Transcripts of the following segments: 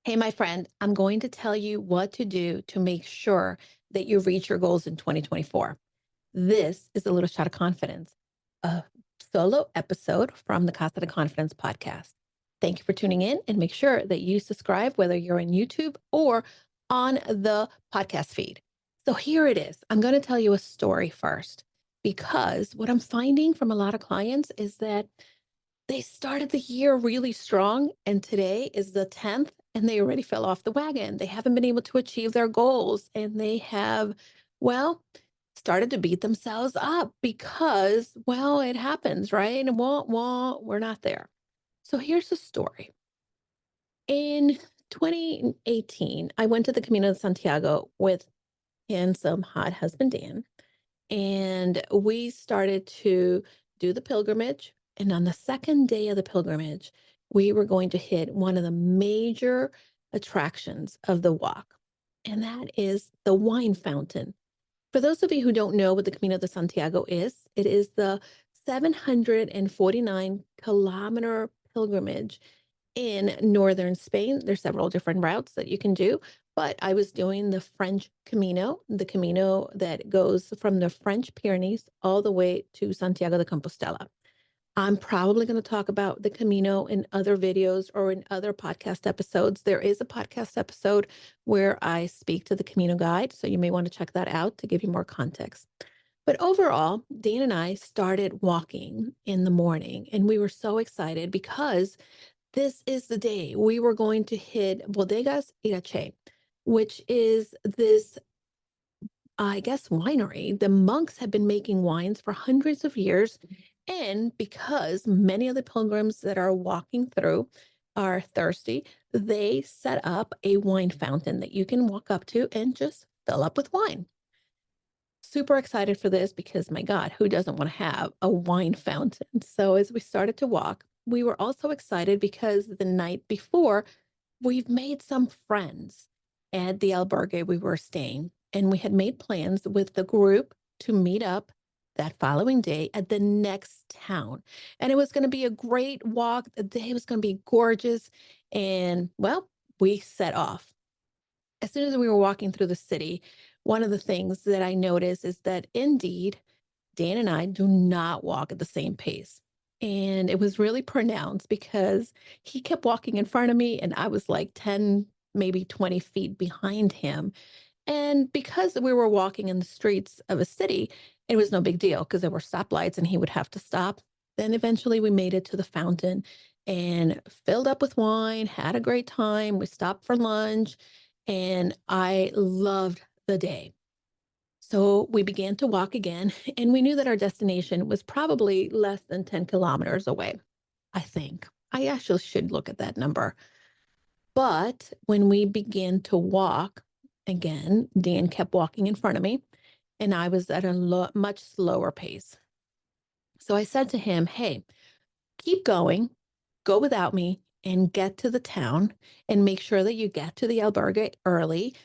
Hey, my friend, I'm going to tell you what to do to make sure that you reach your goals in 2024. This is a little shot of confidence, a solo episode from the Casa de Confidence podcast. Thank you for tuning in and make sure that you subscribe, whether you're on YouTube or on the podcast feed. So here it is. I'm going to tell you a story first because what I'm finding from a lot of clients is that they started the year really strong, and today is the 10th, and they already fell off the wagon. They haven't been able to achieve their goals, and they have, well, started to beat themselves up because, well, it happens, right? And we're not there. So here's the story. In 2018, I went to the Camino de Santiago with handsome, hot husband Dan, and we started to do the pilgrimage. And on the second day of the pilgrimage, we were going to hit one of the major attractions of the walk, and that is the wine fountain. For those of you who don't know what the Camino de Santiago is, it is the 749-kilometer pilgrimage in northern Spain. There's several different routes that you can do, but I was doing the French Camino, the Camino that goes from the French Pyrenees all the way to Santiago de Compostela. I'm probably going to talk about the Camino in other videos or in other podcast episodes. There is a podcast episode where I speak to the Camino guide, so you may want to check that out to give you more context. But overall, Dan and I started walking in the morning, and we were so excited because this is the day we were going to hit Bodegas Irache, which is this, I guess, winery. The monks have been making wines for hundreds of years. And because many of the pilgrims that are walking through are thirsty, they set up a wine fountain that you can walk up to and just fill up with wine. Super excited for this because, my God, who doesn't want to have a wine fountain? So, as we started to walk, we were also excited because the night before, we've made some friends at the albergue we were staying, and we had made plans with the group to meet up that following day at the next town. And it was going to be a great walk. The day was going to be gorgeous. And well, we set off. As soon as we were walking through the city, one of the things that I noticed is that indeed, Dan and I do not walk at the same pace. And it was really pronounced because he kept walking in front of me and I was like 10, maybe 20 feet behind him. And because we were walking in the streets of a city, it was no big deal because there were stoplights and he would have to stop. Then eventually we made it to the fountain and filled up with wine, had a great time. We stopped for lunch and I loved the day. So we began to walk again, and we knew that our destination was probably less than 10 kilometers away, I think. I actually should look at that number. But when we began to walk, again, Dan kept walking in front of me, and I was at a much slower pace. So I said to him, "Hey, keep going, go without me, and get to the town and make sure that you get to the albergue early.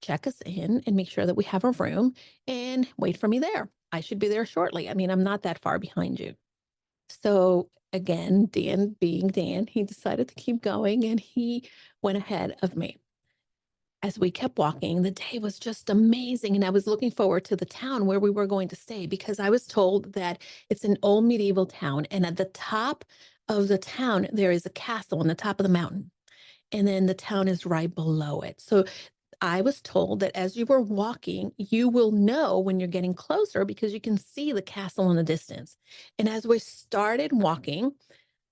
Check us in and make sure that we have a room and wait for me there. I should be there shortly. I mean, I'm not that far behind you." So again, Dan being Dan, he decided to keep going and he went ahead of me. As we kept walking, the day was just amazing. And I was looking forward to the town where we were going to stay because I was told that it's an old medieval town. And at the top of the town, there is a castle on the top of the mountain. And then the town is right below it. So I was told that as you were walking, you will know when you're getting closer because you can see the castle in the distance. And as we started walking,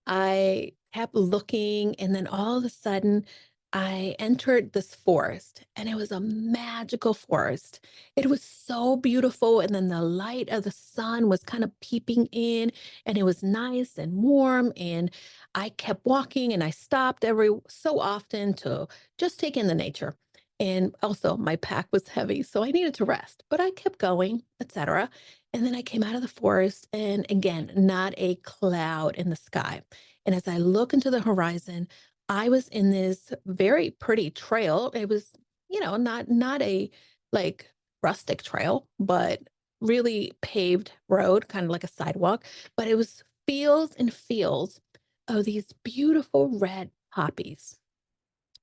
I kept looking, and then all of a sudden, I entered this forest, and it was a magical forest. It was so beautiful, and then the light of the sun was kind of peeping in, and it was nice and warm. And I kept walking, and I stopped every so often to just take in the nature. And also, my pack was heavy, so I needed to rest, but I kept going, etc. And then I came out of the forest, and again, not a cloud in the sky. And as I look into the horizon, I was in this very pretty trail. It was, not a like rustic trail, but really paved road, kind of like a sidewalk. But it was fields and fields of these beautiful red poppies.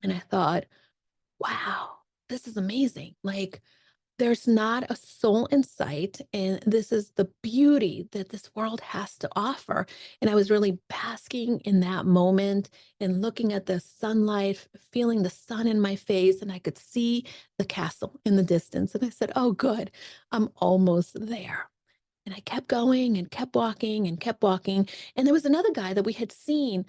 And I thought, wow, this is amazing. Like, there's not a soul in sight, and this is the beauty that this world has to offer. And I was really basking in that moment and looking at the sunlight, feeling the sun in my face, and I could see the castle in the distance. And I said, oh, good, I'm almost there. And I kept going and kept walking and kept walking. And there was another guy that we had seen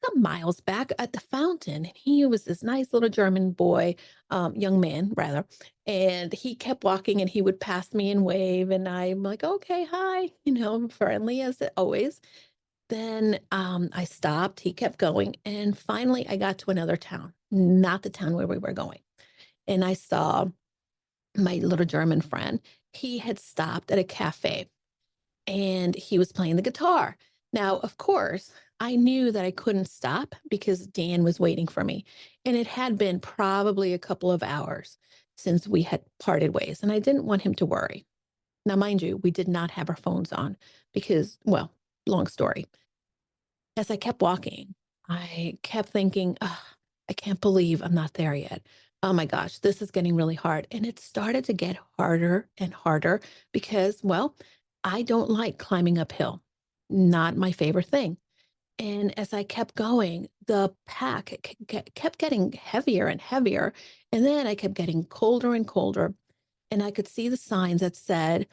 some miles back at the fountain. And he was this nice little German boy, young man, rather. And he kept walking and he would pass me and wave. And I'm like, okay, hi, friendly as always. Then I stopped. He kept going. And finally, I got to another town, not the town where we were going. And I saw my little German friend. He had stopped at a cafe and he was playing the guitar. Now, of course, I knew that I couldn't stop because Dan was waiting for me. And it had been probably a couple of hours since we had parted ways, and I didn't want him to worry. Now, mind you, we did not have our phones on because, well, long story. As I kept walking, I kept thinking, "Ugh, I can't believe I'm not there yet. Oh my gosh, this is getting really hard." And it started to get harder and harder because, well, I don't like climbing uphill. Not my favorite thing. And as I kept going, the pack kept getting heavier and heavier. And then I kept getting colder and colder. And I could see the signs that said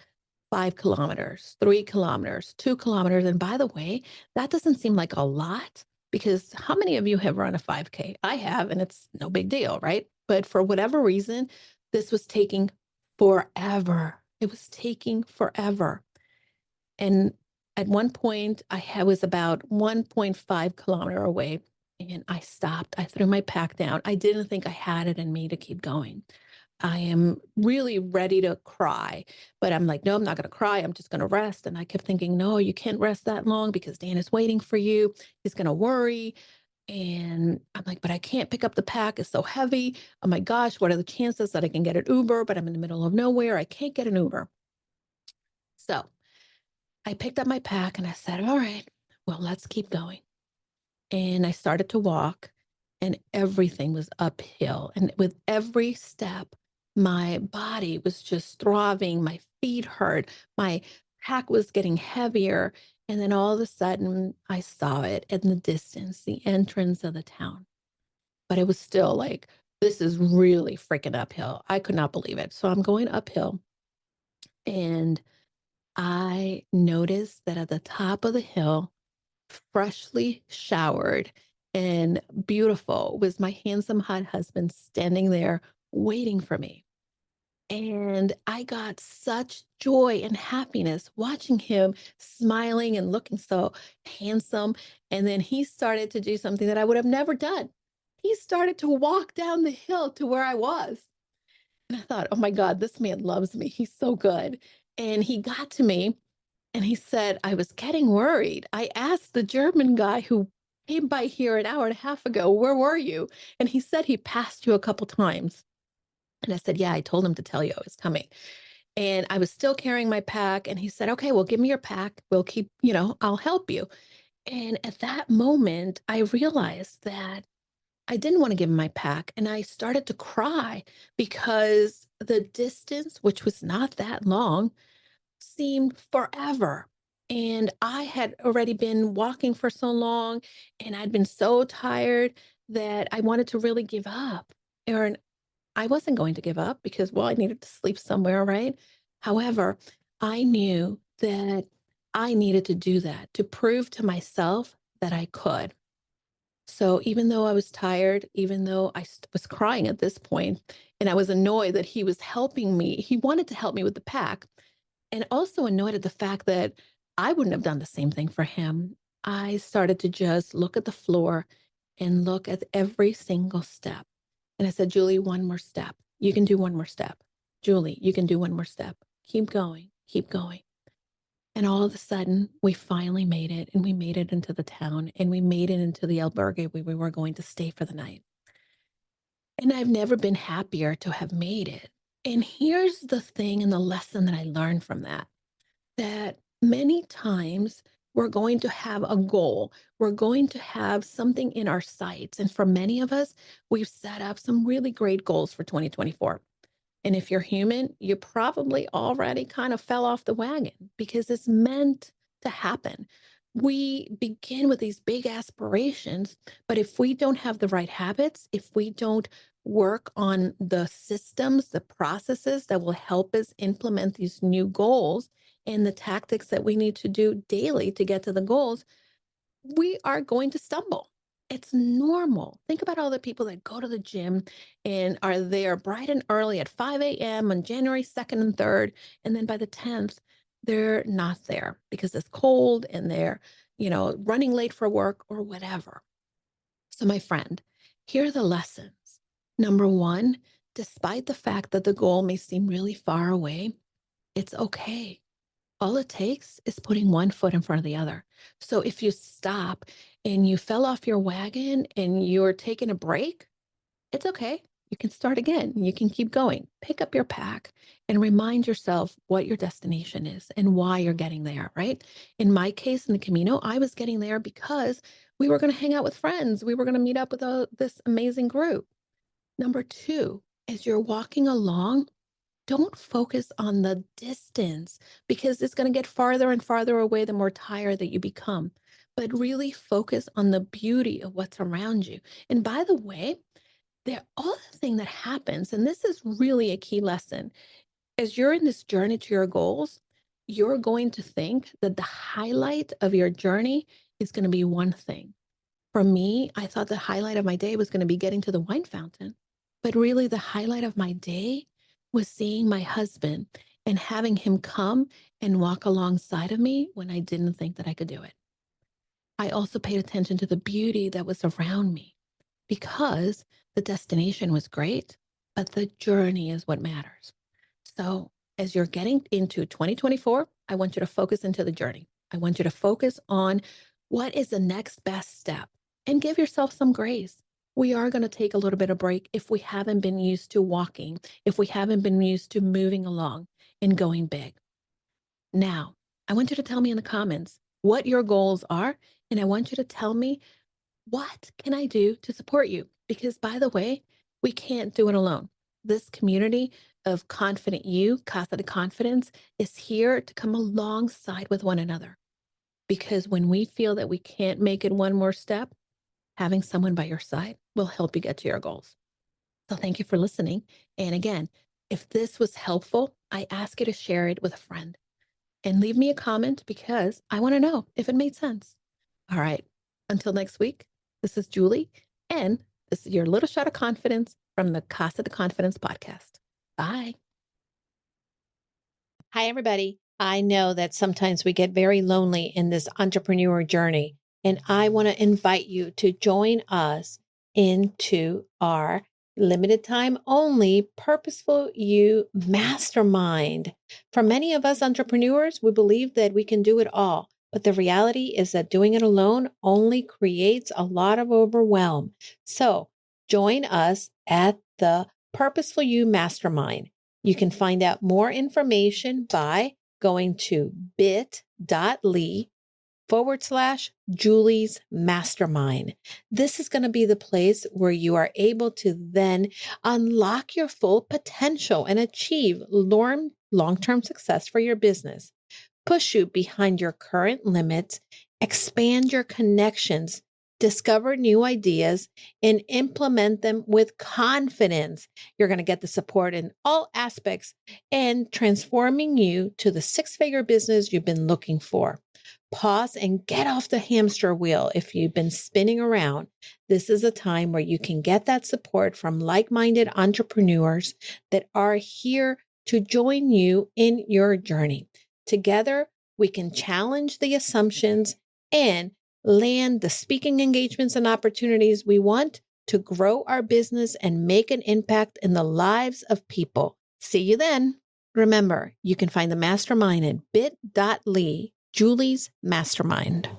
5 kilometers, 3 kilometers, 2 kilometers. And by the way, that doesn't seem like a lot because how many of you have run a 5K? I have, and it's no big deal, right? But for whatever reason, this was taking forever. It was taking forever. And at one point, was about 1.5 kilometer away, and I stopped. I threw my pack down. I didn't think I had it in me to keep going. I am really ready to cry, but I'm like, no, I'm not going to cry. I'm just going to rest. And I kept thinking, no, you can't rest that long because Dan is waiting for you. He's going to worry. And I'm like, but I can't pick up the pack. It's so heavy. Oh my gosh, what are the chances that I can get an Uber? But I'm in the middle of nowhere. I can't get an Uber. So I picked up my pack and I said, all right, well, let's keep going. And I started to walk, and everything was uphill. And with every step, my body was just throbbing. My feet hurt. My pack was getting heavier. And then all of a sudden, I saw it in the distance, the entrance of the town. But it was still like, this is really freaking uphill. I could not believe it. So I'm going uphill, and I noticed that at the top of the hill, freshly showered and beautiful, was my handsome hot husband standing there waiting for me. And I got such joy and happiness watching him smiling and looking so handsome. And then he started to do something that I would have never done. He started to walk down the hill to where I was. And I thought, oh my God, this man loves me. He's so good. And he got to me and he said, I was getting worried. I asked the German guy who came by here an hour and a half ago, where were you? And he said he passed you a couple times. And I said, yeah, I told him to tell you I was coming. And I was still carrying my pack. And he said, okay, well, give me your pack. We'll keep, I'll help you. And at that moment, I realized that I didn't want to give him my pack. And I started to cry because the distance, which was not that long, seemed forever. And I had already been walking for so long and I'd been so tired that I wanted to really give up. Or I wasn't going to give up because, well, I needed to sleep somewhere, right? However, I knew that I needed to do that to prove to myself that I could. So even though I was tired, even though was crying at this point, and I was annoyed that he was helping me, he wanted to help me with the pack, and also annoyed at the fact that I wouldn't have done the same thing for him. I started to just look at the floor and look at every single step. And I said, Julie, one more step. You can do one more step. Julie, you can do one more step. Keep going, keep going. And all of a sudden, we finally made it, and we made it into the town, and we made it into the albergue where we were going to stay for the night. And I've never been happier to have made it. And here's the thing and the lesson that I learned from that many times we're going to have a goal. We're going to have something in our sights. And for many of us, we've set up some really great goals for 2024. And if you're human, you probably already kind of fell off the wagon because it's meant to happen. We begin with these big aspirations, but if we don't have the right habits, if we don't work on the systems, the processes that will help us implement these new goals and the tactics that we need to do daily to get to the goals, we are going to stumble. It's normal. Think about all the people that go to the gym and are there bright and early at 5 a.m. on January 2nd and 3rd. And then by the 10th, they're not there because it's cold and they're, running late for work or whatever. So, my friend, here are the lessons. Number one, despite the fact that the goal may seem really far away, it's okay. All it takes is putting one foot in front of the other. So if you stop and you fell off your wagon and you're taking a break, it's okay. You can start again. You can keep going. Pick up your pack and remind yourself what your destination is and why you're getting there, right? In my case, in the Camino, I was getting there because we were going to hang out with friends. We were going to meet up with this amazing group. Number two, as you're walking along, don't focus on the distance because it's going to get farther and farther away the more tired that you become. But really focus on the beauty of what's around you. And by the way, the other thing that happens, and this is really a key lesson, as you're in this journey to your goals, you're going to think that the highlight of your journey is going to be one thing. For me, I thought the highlight of my day was going to be getting to the wine fountain. But really, the highlight of my day was seeing my husband and having him come and walk alongside of me when I didn't think that I could do it. I also paid attention to the beauty that was around me because the destination was great, but the journey is what matters. So as you're getting into 2024, I want you to focus into the journey. I want you to focus on what is the next best step and give yourself some grace. We are going to take a little bit of break if we haven't been used to walking, if we haven't been used to moving along and going big. Now, I want you to tell me in the comments what your goals are, and I want you to tell me what can I do to support you? Because by the way, we can't do it alone. This community of confident you, Casa de Confidence, is here to come alongside with one another. Because when we feel that we can't make it one more step, having someone by your side will help you get to your goals. So thank you for listening. And again, if this was helpful, I ask you to share it with a friend and leave me a comment because I want to know if it made sense. All right. Until next week, this is Julie, and this is your little shot of confidence from the Casa de Confidence podcast. Bye. Hi, everybody. I know that sometimes we get very lonely in this entrepreneur journey, and I want to invite you to join us into our limited time only Purposeful You Mastermind. For many of us entrepreneurs, we believe that we can do it all, but the reality is that doing it alone only creates a lot of overwhelm. So join us at the Purposeful You Mastermind. You can find out more information by going to bit.ly/Julie's Mastermind. This is going to be the place where you are able to then unlock your full potential and achieve long-term success for your business. Push you behind your current limits, expand your connections, discover new ideas, and implement them with confidence. You're going to get the support in all aspects and transforming you to the six-figure business you've been looking for. Pause and get off the hamster wheel if you've been spinning around. This is a time where you can get that support from like-minded entrepreneurs that are here to join you in your journey. Together, we can challenge the assumptions and land the speaking engagements and opportunities we want to grow our business and make an impact in the lives of people. See you then. Remember, you can find the mastermind at bit.ly, Julie's Mastermind.